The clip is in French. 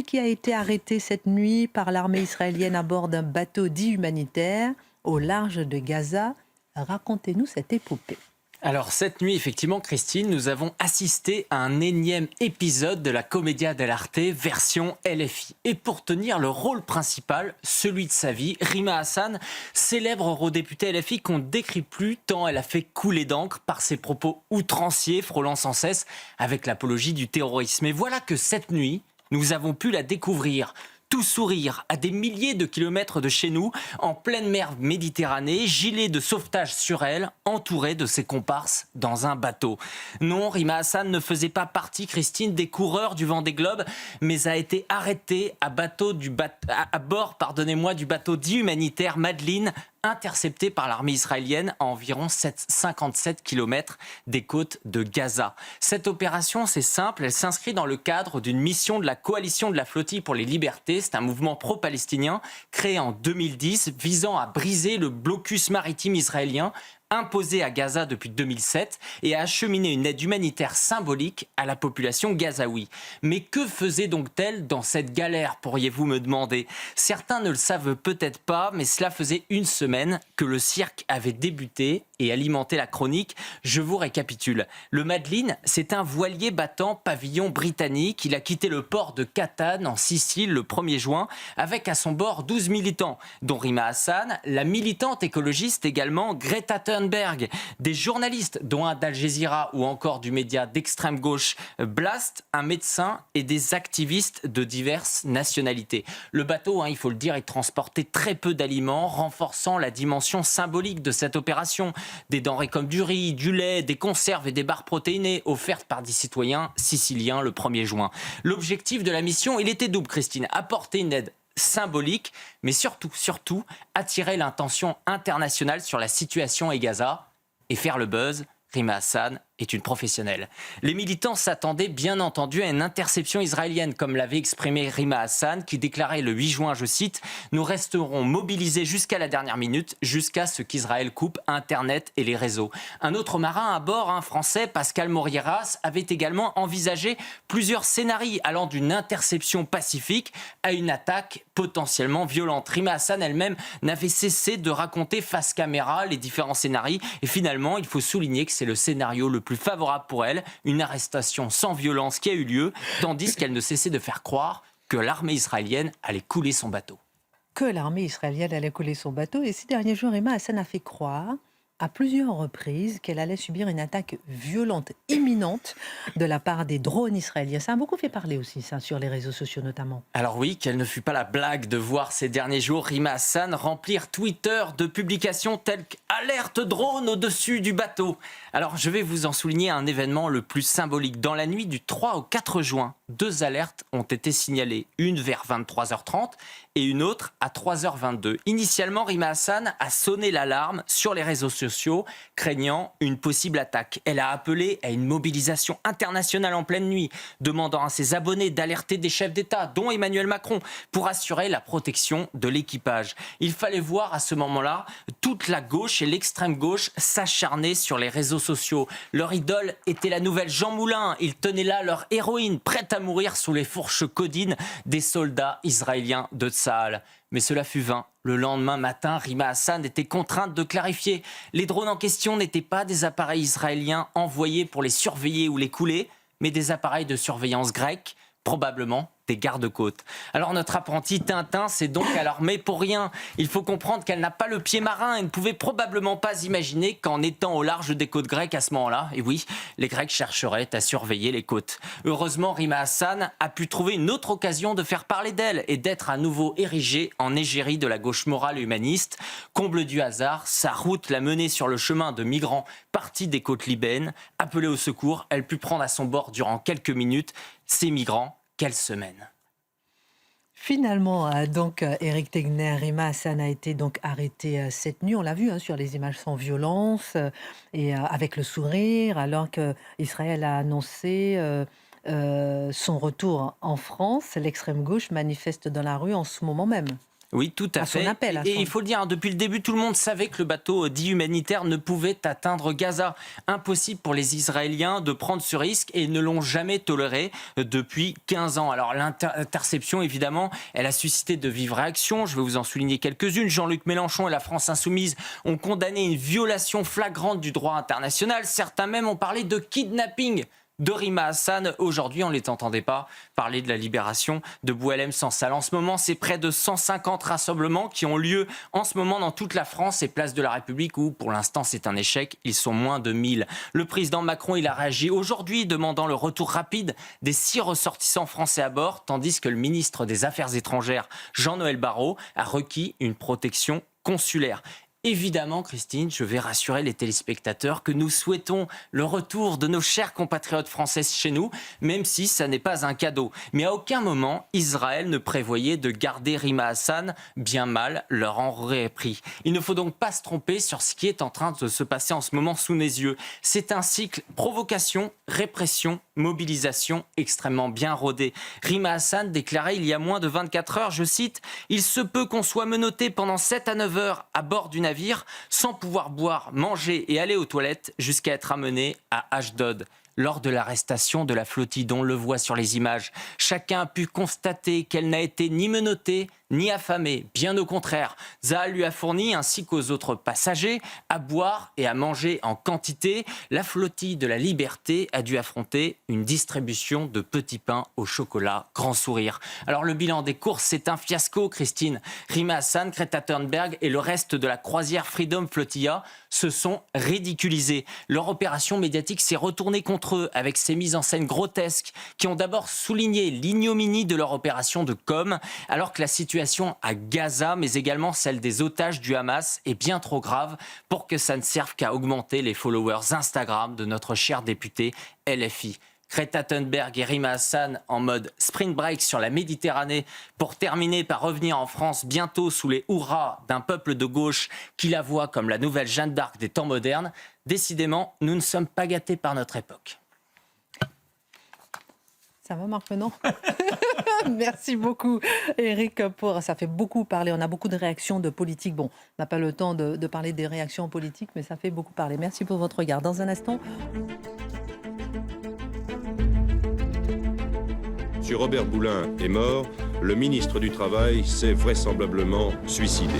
qui a été arrêté cette nuit par l'armée israélienne à bord d'un bateau dit humanitaire au large de Gaza. Racontez-nous cette épopée. Alors cette nuit, effectivement, Christine, nous avons assisté à un énième épisode de la Commedia dell'arte version LFI. Et pour tenir le rôle principal, celui de sa vie, Rima Hassan, célèbre eurodéputée LFI qu'on ne décrit plus tant elle a fait couler d'encre par ses propos outranciers, frôlant sans cesse avec l'apologie du terrorisme. Et voilà que cette nuit, nous avons pu la découvrir tout sourire, à des milliers de kilomètres de chez nous, en pleine mer Méditerranée, gilet de sauvetage sur elle, entourée de ses comparses dans un bateau. Non, Rima Hassan ne faisait pas partie, Christine, des coureurs du Vendée Globe, mais a été arrêtée à bord du bateau dit humanitaire Madeleine, intercepté par l'armée israélienne à environ 57 km des côtes de Gaza. Cette opération, c'est simple, elle s'inscrit dans le cadre d'une mission de la coalition de la flottille pour les libertés. C'est un mouvement pro-palestinien créé en 2010 visant à briser le blocus maritime israélien imposé à Gaza depuis 2007 et à acheminer une aide humanitaire symbolique à la population gazaoui. Mais que faisait donc-elle dans cette galère, pourriez-vous me demander ? Certains ne le savent peut-être pas, mais cela faisait une semaine que le cirque avait débuté et alimenté la chronique. Je vous récapitule. Le Madeleine, c'est un voilier battant pavillon britannique. Il a quitté le port de Catane en Sicile le 1er juin avec à son bord 12 militants, dont Rima Hassan, la militante écologiste également Greta Thunberg, des journalistes dont un d'Al Jazeera ou encore du média d'extrême gauche Blast, un médecin et des activistes de diverses nationalités. Le bateau, il faut le dire, il transportait très peu d'aliments, renforçant la dimension symbolique de cette opération. Des denrées comme du riz, du lait, des conserves et des barres protéinées offertes par des citoyens siciliens le 1er juin. L'objectif de la mission, il était double, Christine, apporter une aide symbolique, mais surtout, attirer l'attention internationale sur la situation à Gaza et faire le buzz. Rima Hassan est une professionnelle. Les militants s'attendaient bien entendu à une interception israélienne, comme l'avait exprimé Rima Hassan, qui déclarait le 8 juin, je cite, « Nous resterons mobilisés jusqu'à la dernière minute, jusqu'à ce qu'Israël coupe Internet et les réseaux ». Un autre marin à bord, un Français, Pascal Morieras, avait également envisagé plusieurs scénarios allant d'une interception pacifique à une attaque potentiellement violente. Rima Hassan elle-même n'avait cessé de raconter face caméra les différents scénarios et finalement, il faut souligner que c'est le scénario le plus favorable pour elle, une arrestation sans violence qui a eu lieu, tandis qu'elle ne cessait de faire croire que l'armée israélienne allait couler son bateau. Que l'armée israélienne allait couler son bateau. Et ces derniers jours, Rima Hassan a fait croire à plusieurs reprises qu'elle allait subir une attaque violente, imminente, de la part des drones israéliens. Ça a beaucoup fait parler aussi, ça, sur les réseaux sociaux notamment. Alors oui, quelle ne fut pas la blague de voir ces derniers jours Rima Hassan remplir Twitter de publications telles qu'alerte drone au-dessus du bateau. Alors je vais vous en souligner un événement le plus symbolique. Dans la nuit du 3 au 4 juin, 2 alertes ont été signalées, une vers 23h30 et une autre à 3h22. Initialement, Rima Hassan a sonné l'alarme sur les réseaux sociaux, craignant une possible attaque. Elle a appelé à une mobilisation internationale en pleine nuit, demandant à ses abonnés d'alerter des chefs d'État, dont Emmanuel Macron, pour assurer la protection de l'équipage. Il fallait voir à ce moment-là toute la gauche et l'extrême gauche s'acharner sur les réseaux sociaux. Leur idole était la nouvelle Jean Moulin. Ils tenaient là leur héroïne, prête à mourir sous les fourches codines des soldats israéliens de Tsahal. Mais cela fut vain. Le lendemain matin, Rima Hassan était contrainte de clarifier. Les drones en question n'étaient pas des appareils israéliens envoyés pour les surveiller ou les couler, mais des appareils de surveillance grecs, probablement des gardes-côtes. Alors notre apprentie Tintin s'est donc alarmée pour rien. Il faut comprendre qu'elle n'a pas le pied marin et ne pouvait probablement pas imaginer qu'en étant au large des côtes grecques à ce moment-là, et oui, les Grecs chercheraient à surveiller les côtes. Heureusement, Rima Hassan a pu trouver une autre occasion de faire parler d'elle et d'être à nouveau érigée en égérie de la gauche morale et humaniste. Comble du hasard, sa route l'a menée sur le chemin de migrants partis des côtes libyennes. Appelée au secours, elle put prendre à son bord durant quelques minutes ces migrants. Quelle semaine! Finalement, Éric Tegner, Rima Hassan a été donc arrêté cette nuit. On l'a vu sur les images sans violence et avec le sourire, alors qu'Israël a annoncé son retour en France. L'extrême gauche manifeste dans la rue en ce moment même. Oui, tout à fait. Son appel, et il faut le dire, depuis le début, tout le monde savait que le bateau dit humanitaire ne pouvait atteindre Gaza. Impossible pour les Israéliens de prendre ce risque et ils ne l'ont jamais toléré depuis 15 ans. Alors l'interception, évidemment, elle a suscité de vives réactions. Je vais vous en souligner quelques-unes. Jean-Luc Mélenchon et la France Insoumise ont condamné une violation flagrante du droit international. Certains même ont parlé de kidnapping de Rima Hassan. Aujourd'hui, on ne les entendait pas parler de la libération de Boualem Sansal. En ce moment, c'est près de 150 rassemblements qui ont lieu en ce moment dans toute la France et place de la République où, pour l'instant, c'est un échec. Ils sont moins de 1000. Le président Macron, il a réagi aujourd'hui demandant le retour rapide des 6 ressortissants français à bord, tandis que le ministre des Affaires étrangères, Jean-Noël Barrot, a requis une protection consulaire. Évidemment, Christine, je vais rassurer les téléspectateurs que nous souhaitons le retour de nos chers compatriotes français chez nous, même si ça n'est pas un cadeau. Mais à aucun moment, Israël ne prévoyait de garder Rima Hassan, bien mal leur en aurait pris. Il ne faut donc pas se tromper sur ce qui est en train de se passer en ce moment sous nos yeux. C'est un cycle provocation, répression, mobilisation extrêmement bien rodé. Rima Hassan déclarait il y a moins de 24 heures, je cite, « Il se peut qu'on soit menotté pendant 7 à 9 heures à bord du navire sans pouvoir boire, manger et aller aux toilettes jusqu'à être amené à Ashdod. » Lors de l'arrestation de la flottille, dont on le voit sur les images, chacun a pu constater qu'elle n'a été ni menottée ni affamée. Bien au contraire, Tsahal lui a fourni, ainsi qu'aux autres passagers, à boire et à manger en quantité. La flottille de la Liberté a dû affronter une distribution de petits pains au chocolat, grand sourire. Alors le bilan des courses, c'est un fiasco, Christine. Rima Hassan, Greta Thunberg et le reste de la croisière Freedom Flotilla se sont ridiculisés. Leur opération médiatique s'est retournée contre eux avec ces mises en scène grotesques qui ont d'abord souligné l'ignominie de leur opération de com, alors que la situation à Gaza, mais également celle des otages du Hamas, est bien trop grave pour que ça ne serve qu'à augmenter les followers Instagram de notre cher député LFI. Greta Thunberg et Rima Hassan en mode sprint break sur la Méditerranée pour terminer par revenir en France bientôt sous les hurrahs d'un peuple de gauche qui la voit comme la nouvelle Jeanne d'Arc des temps modernes. Décidément, nous ne sommes pas gâtés par notre époque. Ça va, Marc, non? Merci beaucoup, Eric. Ça fait beaucoup parler. On a beaucoup de réactions de politiques. Bon, on n'a pas le temps de parler des réactions politiques, mais ça fait beaucoup parler. Merci pour votre regard. Dans un instant... Si Robert Boulin est mort, le ministre du Travail s'est vraisemblablement suicidé.